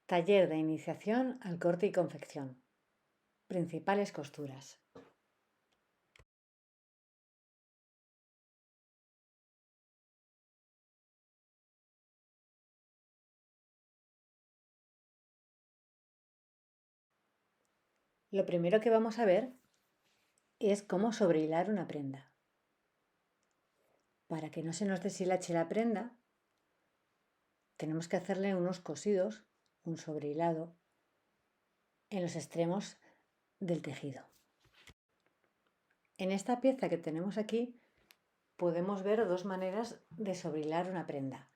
Taller de iniciación al corte y confección. Principales costuras. Lo primero que vamos a ver es cómo sobrehilar una prenda. Para que no se nos deshilache la prenda, tenemos que hacerle unos cosidos, un sobrehilado, en los extremos del tejido. En esta pieza que tenemos aquí podemos ver dos maneras de sobrehilar una prenda.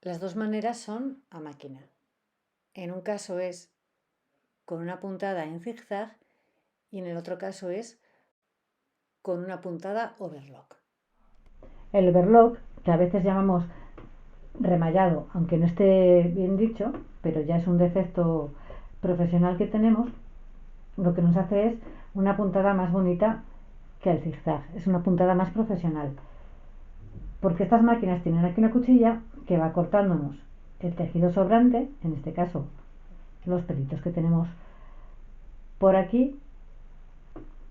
Las dos maneras son a máquina. En un caso es con una puntada en zigzag y en el otro caso es con una puntada overlock. El overlock, que a veces llamamos remallado, aunque no esté bien dicho, pero ya es un defecto profesional que tenemos, lo que nos hace es una puntada más bonita que el zigzag, es una puntada más profesional, porque estas máquinas tienen aquí una cuchilla que va cortándonos el tejido sobrante, en este caso los pelitos que tenemos por aquí,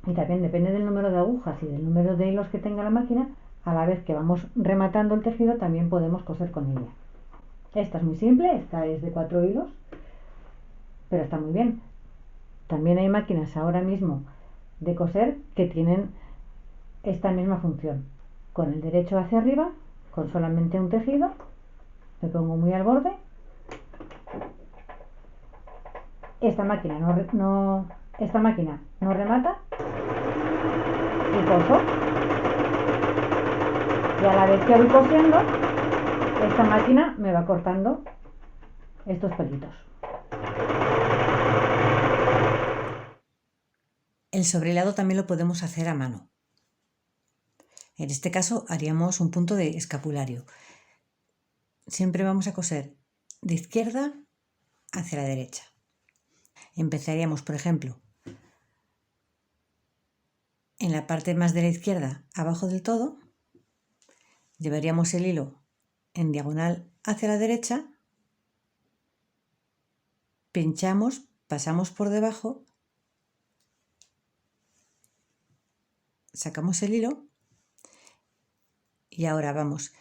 y también depende del número de agujas y del número de hilos que tenga la máquina, a la vez que vamos rematando el tejido también podemos coser con ella. Esta es muy simple, esta es de 4 hilos, pero está muy bien. También hay máquinas ahora mismo de coser que tienen esta misma función. Con el derecho hacia arriba, con solamente un tejido, me pongo muy al borde. Esta máquina no remata y coso. Y a la vez que voy cosiendo, esta máquina me va cortando estos pelitos. El sobrehilado también lo podemos hacer a mano. En este caso haríamos un punto de escapulario. Siempre vamos a coser de izquierda hacia la derecha. Empezaríamos, por ejemplo, en la parte más de la izquierda, abajo del todo. Llevaríamos el hilo en diagonal hacia la derecha, pinchamos, pasamos por debajo, sacamos el hilo y ahora vamos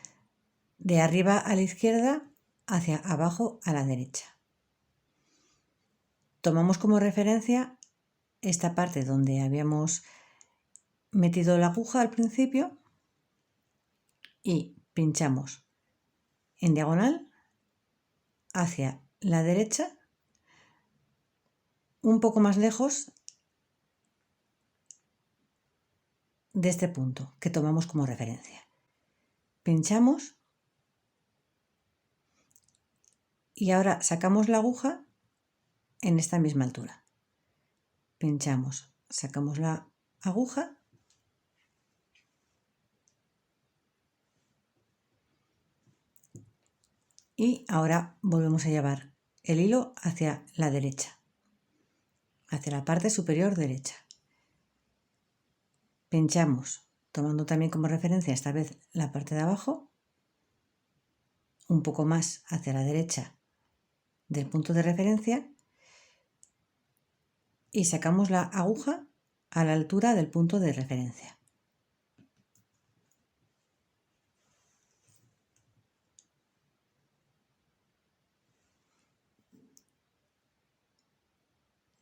de arriba a la izquierda hacia abajo a la derecha. Tomamos como referencia esta parte donde habíamos metido la aguja al principio y pinchamos en diagonal hacia la derecha, un poco más lejos de este punto que tomamos como referencia. Pinchamos y ahora sacamos la aguja en esta misma altura. Pinchamos, sacamos la aguja y ahora volvemos a llevar el hilo hacia la derecha, hacia la parte superior derecha. Pinchamos, tomando también como referencia esta vez la parte de abajo, un poco más hacia la derecha del punto de referencia y sacamos la aguja a la altura del punto de referencia.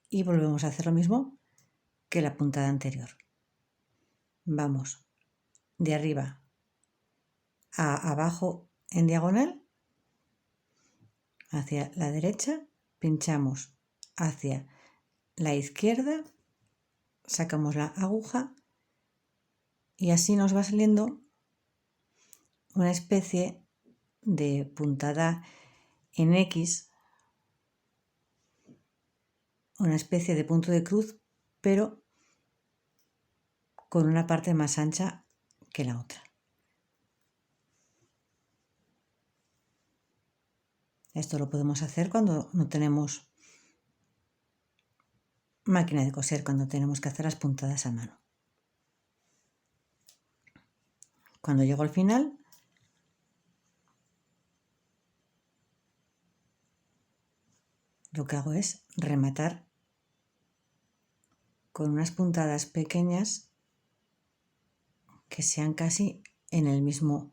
Y volvemos a hacer lo mismo que la puntada anterior. Vamos de arriba a abajo en diagonal hacia la derecha, pinchamos hacia la izquierda, sacamos la aguja y así nos va saliendo una especie de puntada en X, una especie de punto de cruz, pero con una parte más ancha que la otra. Esto lo podemos hacer cuando no tenemos máquina de coser, cuando tenemos que hacer las puntadas a mano. Cuando llego al final, lo que hago es rematar con unas puntadas pequeñas que sean casi en el mismo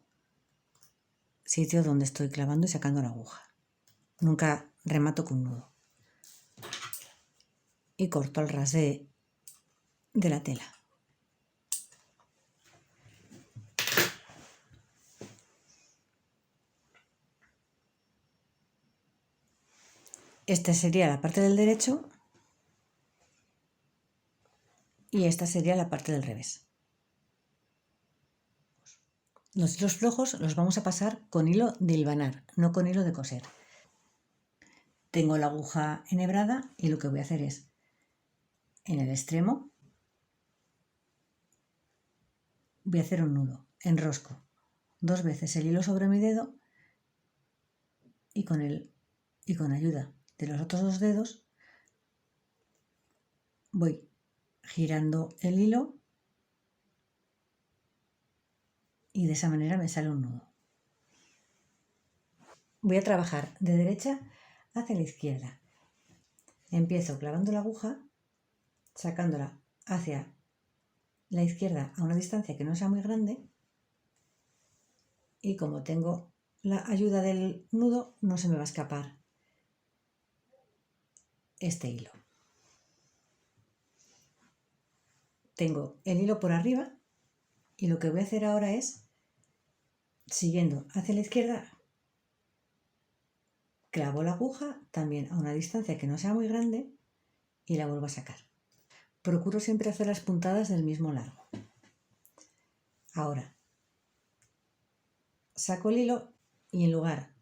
sitio donde estoy clavando y sacando la aguja. Nunca remato con nudo. Y corto al ras de la tela. Esta sería la parte del derecho y esta sería la parte del revés. Los hilos flojos los vamos a pasar con hilo de hilvanar, no con hilo de coser. Tengo la aguja enhebrada y lo que voy a hacer es, en el extremo, voy a hacer un nudo, enrosco 2 veces el hilo sobre mi dedo y con ayuda de los otros 2 dedos voy girando el hilo y de esa manera me sale un nudo. Voy a trabajar de derecha hacia la izquierda. Empiezo clavando la aguja, sacándola hacia la izquierda a una distancia que no sea muy grande y como tengo la ayuda del nudo no se me va a escapar este hilo. Tengo el hilo por arriba y lo que voy a hacer ahora es, siguiendo hacia la izquierda, clavo la aguja también a una distancia que no sea muy grande y la vuelvo a sacar. Procuro siempre hacer las puntadas del mismo largo. Ahora saco el hilo y en lugar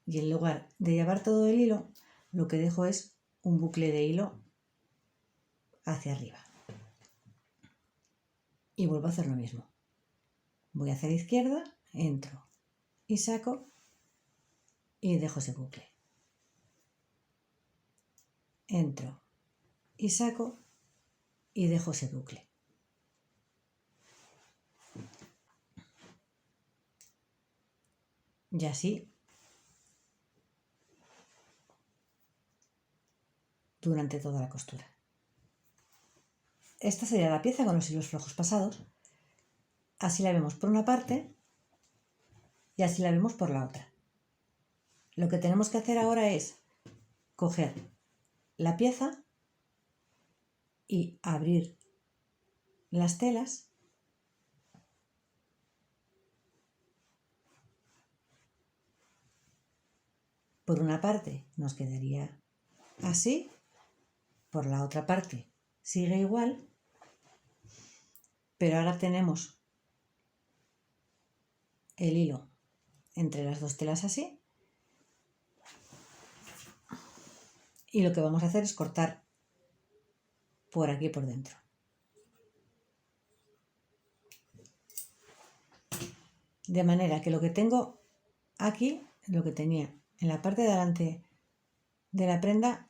de llevar todo el hilo, lo que dejo es un bucle de hilo hacia arriba. Y vuelvo a hacer lo mismo. Voy hacia la izquierda, entro y saco y dejo ese bucle. Entro y saco y dejo ese bucle. Y así durante toda la costura. Esta sería la pieza con los hilos flojos pasados. Así la vemos por una parte y así la vemos por la otra. Lo que tenemos que hacer ahora es coger la pieza y abrir las telas por una parte nos quedaría así, por la otra parte sigue igual, pero ahora tenemos el hilo entre las 2 telas así y lo que vamos a hacer es cortar por aquí por dentro. De manera que lo que tengo aquí, lo que tenía en la parte de delante de la prenda,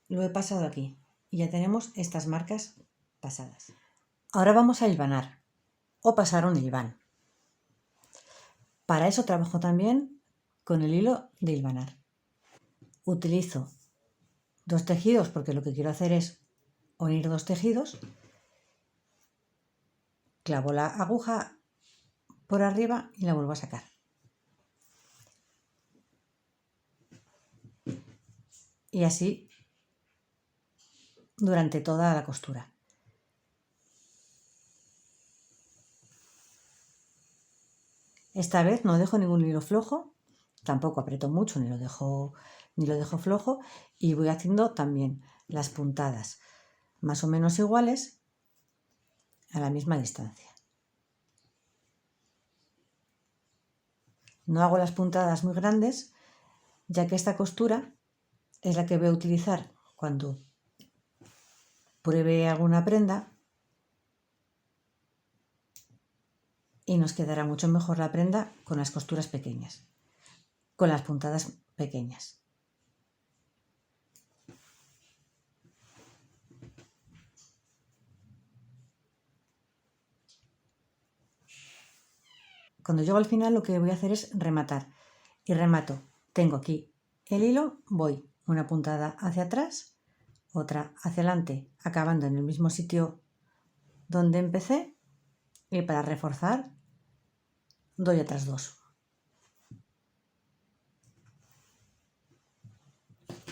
lo he pasado aquí y ya tenemos estas marcas pasadas. Ahora vamos a hilvanar o pasar un hilván. Para eso trabajo también con el hilo de hilvanar. Utilizo 2 tejidos porque lo que quiero hacer es unir 2 tejidos. Clavo la aguja por arriba y la vuelvo a sacar. Y así durante toda la costura. Esta vez no dejo ningún hilo flojo, tampoco aprieto mucho ni lo dejo flojo y voy haciendo también las puntadas más o menos iguales a la misma distancia. No hago las puntadas muy grandes, ya que esta costura es la que voy a utilizar cuando pruebe alguna prenda y nos quedará mucho mejor la prenda con las costuras pequeñas, con las puntadas pequeñas. Cuando llego al final lo que voy a hacer es rematar y remato. Tengo aquí el hilo, voy una puntada hacia atrás, otra hacia adelante, acabando en el mismo sitio donde empecé, y para reforzar doy otras dos.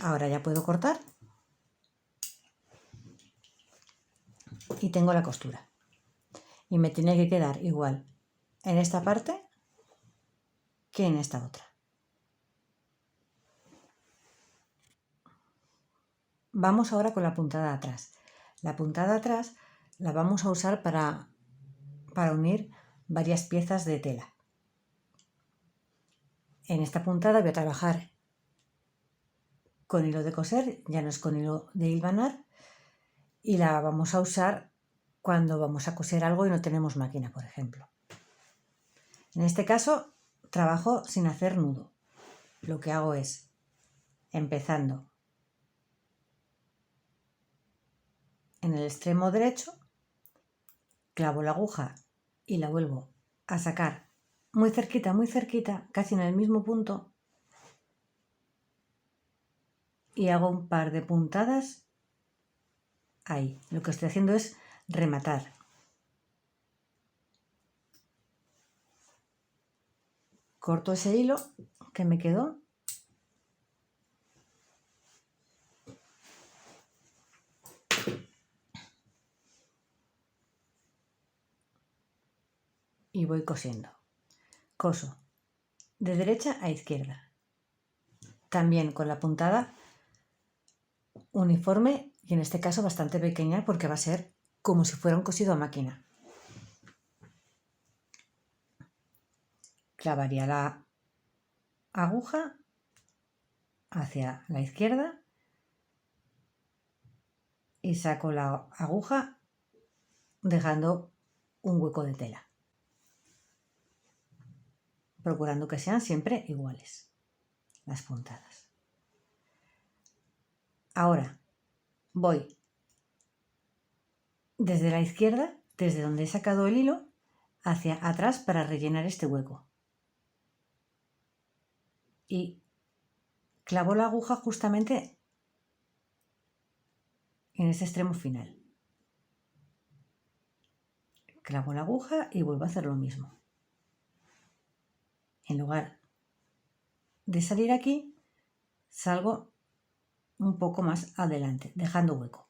Ahora ya puedo cortar y tengo la costura. Y me tiene que quedar igual en esta parte que en esta otra. Vamos ahora con la puntada de atrás. La puntada de atrás la vamos a usar para unir varias piezas de tela. En esta puntada voy a trabajar con hilo de coser, ya no es con hilo de hilvanar, y la vamos a usar cuando vamos a coser algo y no tenemos máquina, por ejemplo. En este caso trabajo sin hacer nudo. Lo que hago es, empezando en el extremo derecho, clavo la aguja y la vuelvo a sacar muy cerquita, casi en el mismo punto, y hago un par de puntadas ahí. Lo que estoy haciendo es rematar. Corto ese hilo que me quedó y voy cosiendo. Coso de derecha a izquierda, también con la puntada uniforme y en este caso bastante pequeña porque va a ser como si fuera un cosido a máquina. Clavaría la aguja hacia la izquierda y saco la aguja dejando un hueco de tela, procurando que sean siempre iguales las puntadas. Ahora voy desde la izquierda, desde donde he sacado el hilo, hacia atrás para rellenar este hueco. Y clavo la aguja justamente en ese extremo final. Clavo la aguja y vuelvo a hacer lo mismo. En lugar de salir aquí, salgo un poco más adelante, dejando hueco.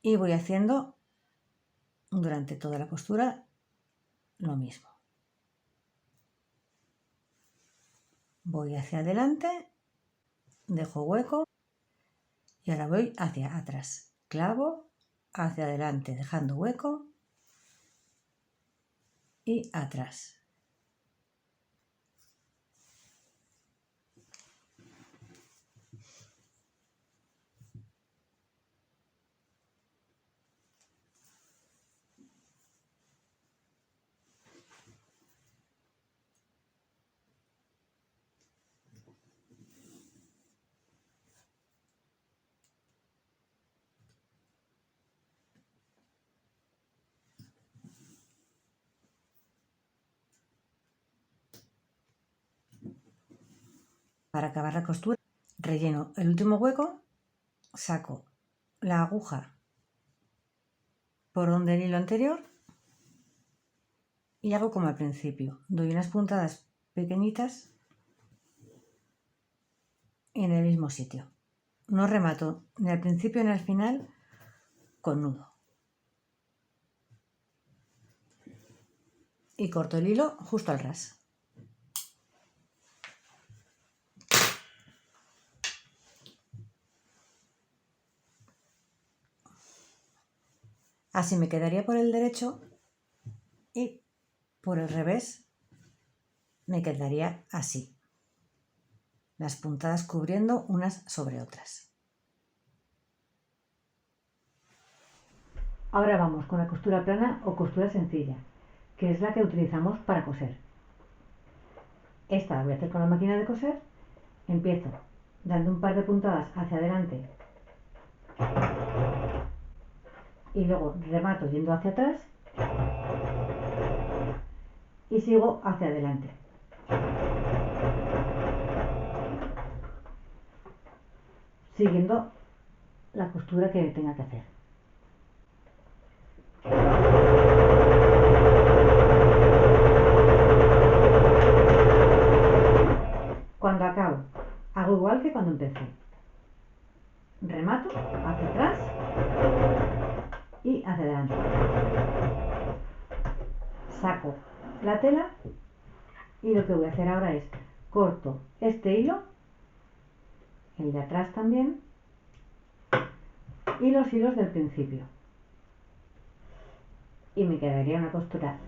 Y voy haciendo durante toda la costura lo mismo. Voy hacia adelante, dejo hueco y ahora voy hacia atrás. Clavo, hacia adelante, dejando hueco y atrás. Para acabar la costura, relleno el último hueco, saco la aguja por donde el hilo anterior y hago como al principio. Doy unas puntadas pequeñitas en el mismo sitio. No remato ni al principio ni al final con nudo. Y corto el hilo justo al ras. Así me quedaría por el derecho y por el revés me quedaría así. Las puntadas cubriendo unas sobre otras. Ahora vamos con la costura plana o costura sencilla, que es la que utilizamos para coser. Esta la voy a hacer con la máquina de coser. Empiezo dando un par de puntadas hacia adelante y luego remato yendo hacia atrás y sigo hacia adelante. siguiendo la costura que tenga que hacer. Cuando acabo, hago igual que cuando empecé. Remato hacia atrás y hacia adelante. Saco la tela y lo que voy a hacer ahora es corto este hilo, el de atrás también, y los hilos del principio. Y me quedaría una costura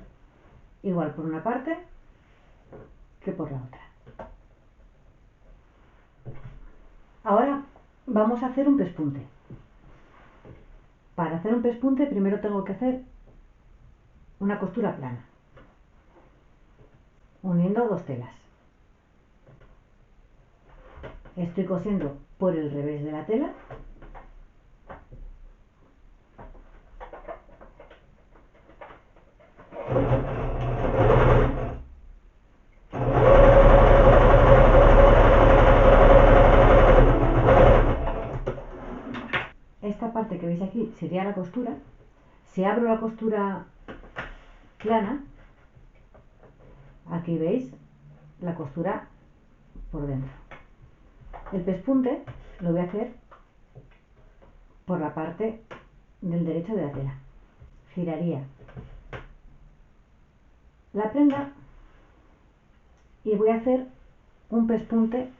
igual por una parte que por la otra. Ahora vamos a hacer un pespunte. Para hacer un pespunte primero tengo que hacer una costura plana, uniendo dos telas. Estoy cosiendo por el revés de la tela . Esta parte que veis aquí sería la costura. Si abro la costura plana, aquí veis la costura por dentro. El pespunte lo voy a hacer por la parte del derecho de la tela. Giraría la prenda y voy a hacer un pespunte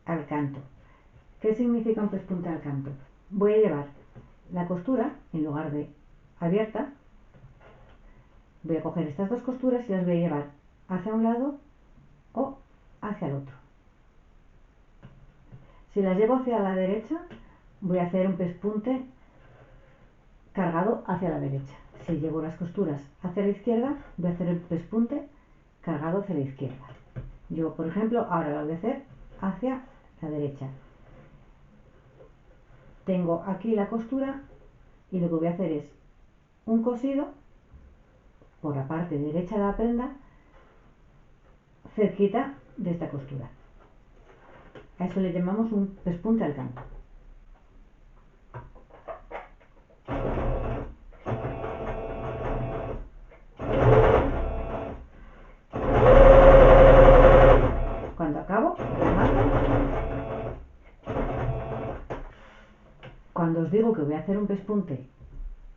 al canto. ¿Qué significa un pespunte al canto? Voy a llevar la costura, en lugar de abierta, voy a coger estas dos costuras y las voy a llevar hacia un lado o hacia el otro. Si las llevo hacia la derecha, voy a hacer un pespunte cargado hacia la derecha. Si llevo las costuras hacia la izquierda, voy a hacer el pespunte cargado hacia la izquierda. Yo, por ejemplo, ahora lo voy a hacer hacia la derecha. Tengo aquí la costura y lo que voy a hacer es un cosido por la parte derecha de la prenda, cerquita de esta costura. A eso le llamamos un pespunte al canto. Cuando acabo, remato. Cuando os digo que voy a hacer un pespunte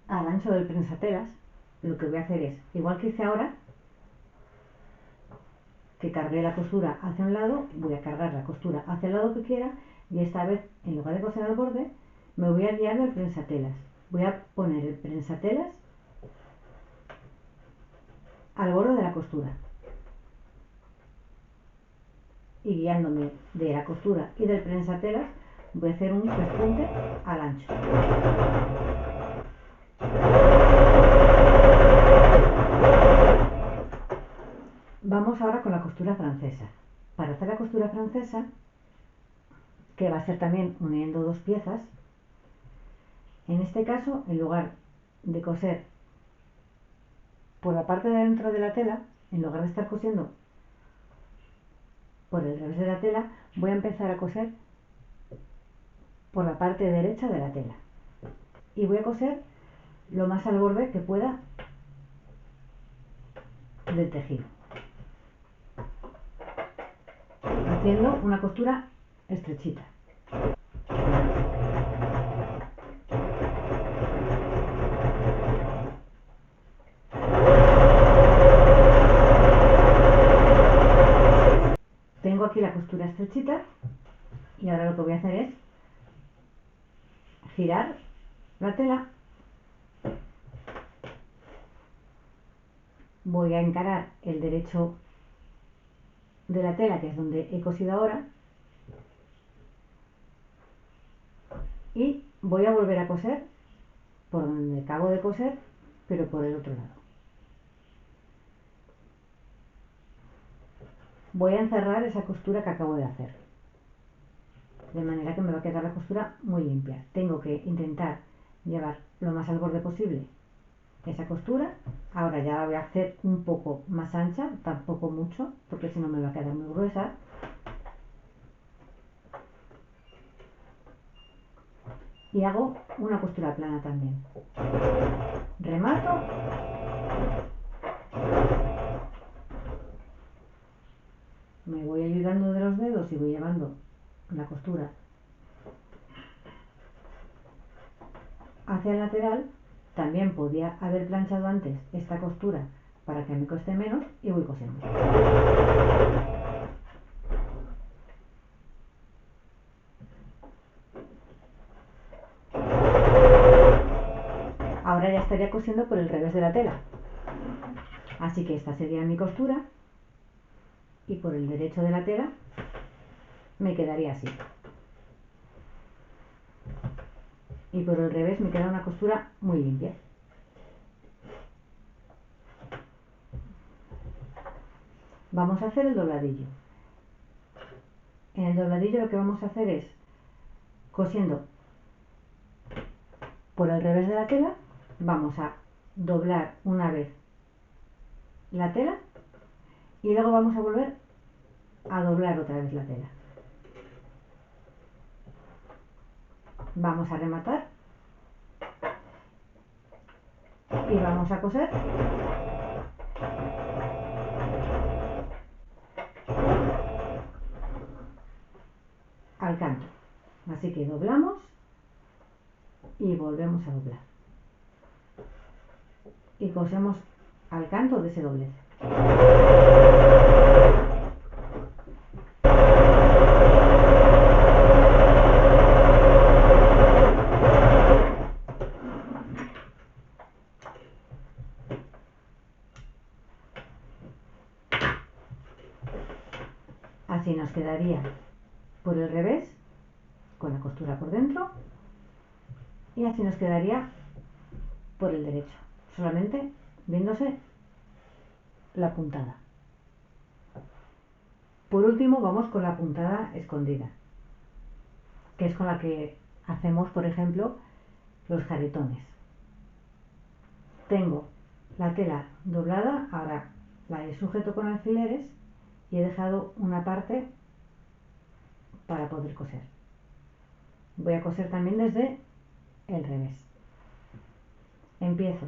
al ancho del prensatelas, lo que voy a hacer es, igual que hice ahora, que cargué la costura hacia un lado, voy a cargar la costura hacia el lado que quiera y esta vez, en lugar de coser al borde, me voy a guiar del prensatelas. Voy a poner el prensatelas al borde de la costura y guiándome de la costura y del prensatelas voy a hacer un pespunte al ancho. Vamos ahora con la costura francesa. Para hacer la costura francesa, que va a ser también uniendo dos piezas, en este caso, en lugar de coser por la parte de dentro de la tela, en lugar de estar cosiendo por el revés de la tela, voy a empezar a coser por la parte derecha de la tela y voy a coser lo más al borde que pueda del tejido, haciendo una costura estrechita. Tengo aquí la costura estrechita y ahora lo que voy a hacer es girar la tela. Voy a encarar el derecho de la tela, que es donde he cosido ahora, y voy a volver a coser por donde acabo de coser, pero por el otro lado. Voy a encerrar esa costura que acabo de hacer, de manera que me va a quedar la costura muy limpia. Tengo que intentar llevar lo más al borde posible esa costura. Ahora ya la voy a hacer un poco más ancha, tampoco mucho, porque si no me va a quedar muy gruesa. y hago una costura plana también. Remato, me voy ayudando de los dedos y voy llevando la costura hacia el lateral. También podía haber planchado antes esta costura para que me cueste menos y voy cosiendo. Ahora ya estaría cosiendo por el revés de la tela. Así que esta sería mi costura y por el derecho de la tela me quedaría así. Y por el revés me queda una costura muy limpia. Vamos a hacer el dobladillo. En el dobladillo lo que vamos a hacer es cosiendo por el revés de la tela, vamos a doblar una vez la tela y luego vamos a volver a doblar otra vez la tela. Vamos a rematar y vamos a coser al canto. Así que doblamos y volvemos a doblar. Y cosemos al canto de ese doblez. Así nos quedaría por el revés, con la costura por dentro, y así nos quedaría por el derecho, solamente viéndose la puntada. Por último vamos con la puntada escondida, que es con la que hacemos, por ejemplo, los jarretones. Tengo la tela doblada, ahora la he sujeto con alfileres y he dejado una parte para poder coser. Voy a coser también desde el revés. Empiezo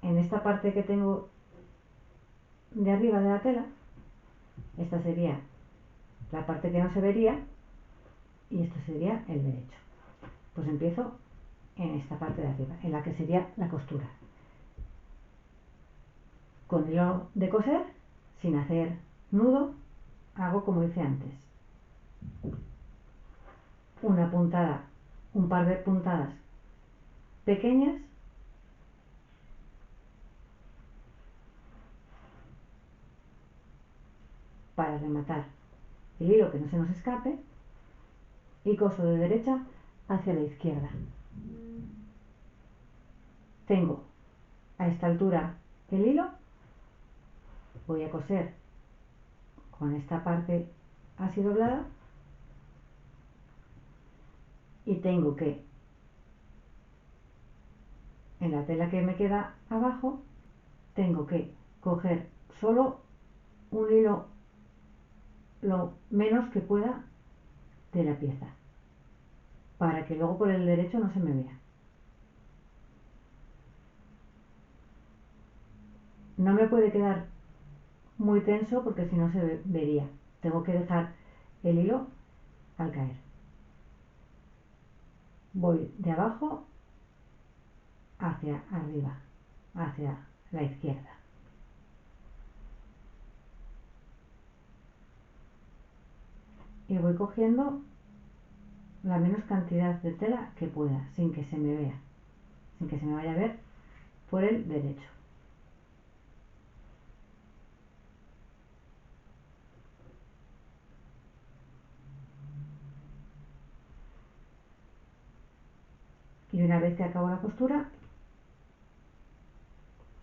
en esta parte que tengo de arriba de la tela. Esta sería la parte que no se vería y esto sería el derecho. Pues empiezo en esta parte de arriba, en la que sería la costura. Con hilo de coser, sin hacer nudo, hago como hice antes. Una puntada, un par de puntadas pequeñas para rematar el hilo que no se nos escape y coso de derecha hacia la izquierda. Tengo a esta altura el hilo, voy a coser con esta parte así doblada y tengo que en la tela que me queda abajo tengo que coger solo un hilo lo menos que pueda de la pieza para que luego por el derecho no se me vea. No me puede quedar muy tenso porque si no se vería. Tengo que dejar el hilo al caer. Voy de abajo hacia arriba, hacia la izquierda. Y voy cogiendo la menos cantidad de tela que pueda, sin que se me vea, sin que se me vaya a ver por el derecho. Y una vez que acabo la costura,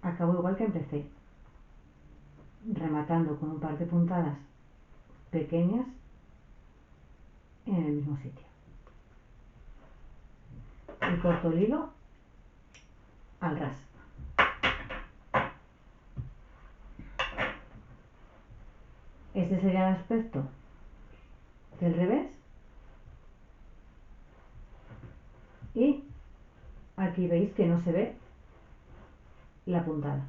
acabo igual que empecé, rematando con un par de puntadas pequeñas en el mismo sitio. Y corto el hilo al ras. Este sería el aspecto del revés. Y aquí veis que no se ve la puntada.